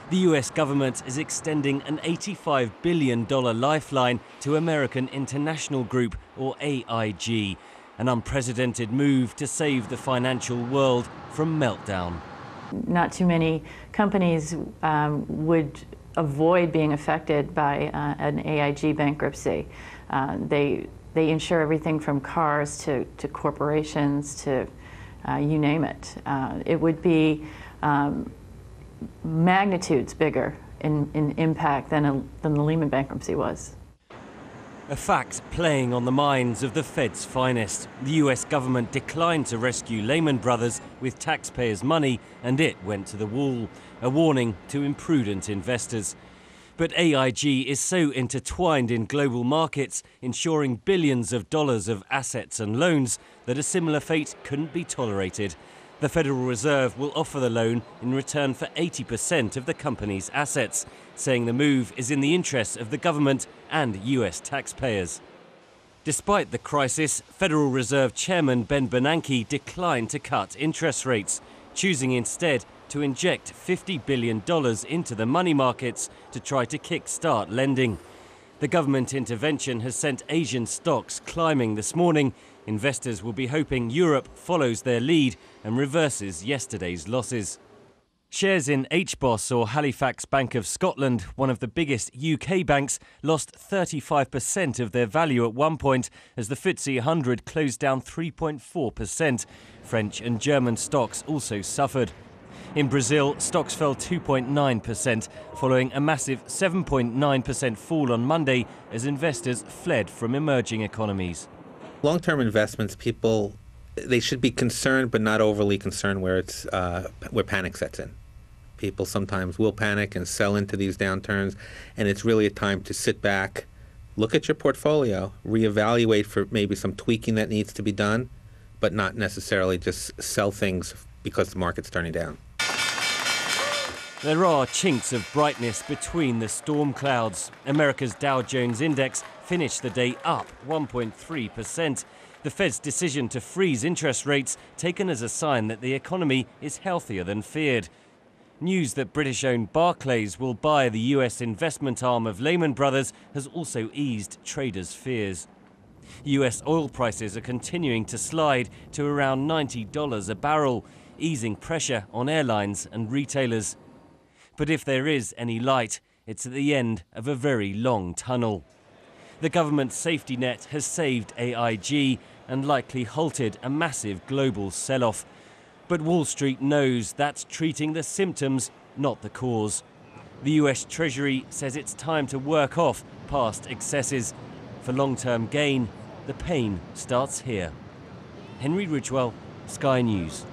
The US government is extending an $85 billion lifeline to American International Group, or AIG, an unprecedented move to save the financial world from meltdown. Not too many companies would avoid being affected by an AIG bankruptcy. They insure everything from cars to corporations to you name it. It would be magnitudes bigger in impact than the Lehman bankruptcy was. A fact playing on the minds of the Fed's finest. The US government declined to rescue Lehman Brothers with taxpayers' money, and it went to the wall. A warning to imprudent investors. But AIG is so intertwined in global markets, insuring billions of dollars of assets and loans, that a similar fate couldn't be tolerated. The Federal Reserve will offer the loan in return for 80% of the company's assets, saying the move is in the interests of the government and US taxpayers. Despite the crisis, Federal Reserve Chairman Ben Bernanke declined to cut interest rates, choosing instead to inject $50 billion into the money markets to try to kick-start lending. The government intervention has sent Asian stocks climbing this morning. Investors will be hoping Europe follows their lead and reverses yesterday's losses. Shares in HBOS, or Halifax Bank of Scotland, one of the biggest UK banks, lost 35% of their value at one point as the FTSE 100 closed down 3.4%. French and German stocks also suffered. In Brazil, stocks fell 2.9%, following a massive 7.9% fall on Monday as investors fled from emerging economies. Long-term investments, they should be concerned but not overly concerned where panic sets in. People sometimes will panic and sell into these downturns, and it's really a time to sit back, look at your portfolio, reevaluate for maybe some tweaking that needs to be done, but not necessarily just sell things because the market's turning down. There are chinks of brightness between the storm clouds. America's Dow Jones Index finished the day up 1.3%. The Fed's decision to freeze interest rates taken as a sign that the economy is healthier than feared. News that British-owned Barclays will buy the US investment arm of Lehman Brothers has also eased traders' fears. US oil prices are continuing to slide to around $90 a barrel, easing pressure on airlines and retailers. But if there is any light, it's at the end of a very long tunnel. The government's safety net has saved AIG and likely halted a massive global sell-off. But Wall Street knows that's treating the symptoms, not the cause. The US Treasury says it's time to work off past excesses. For long-term gain, the pain starts here. Henry Ridgewell, Sky News.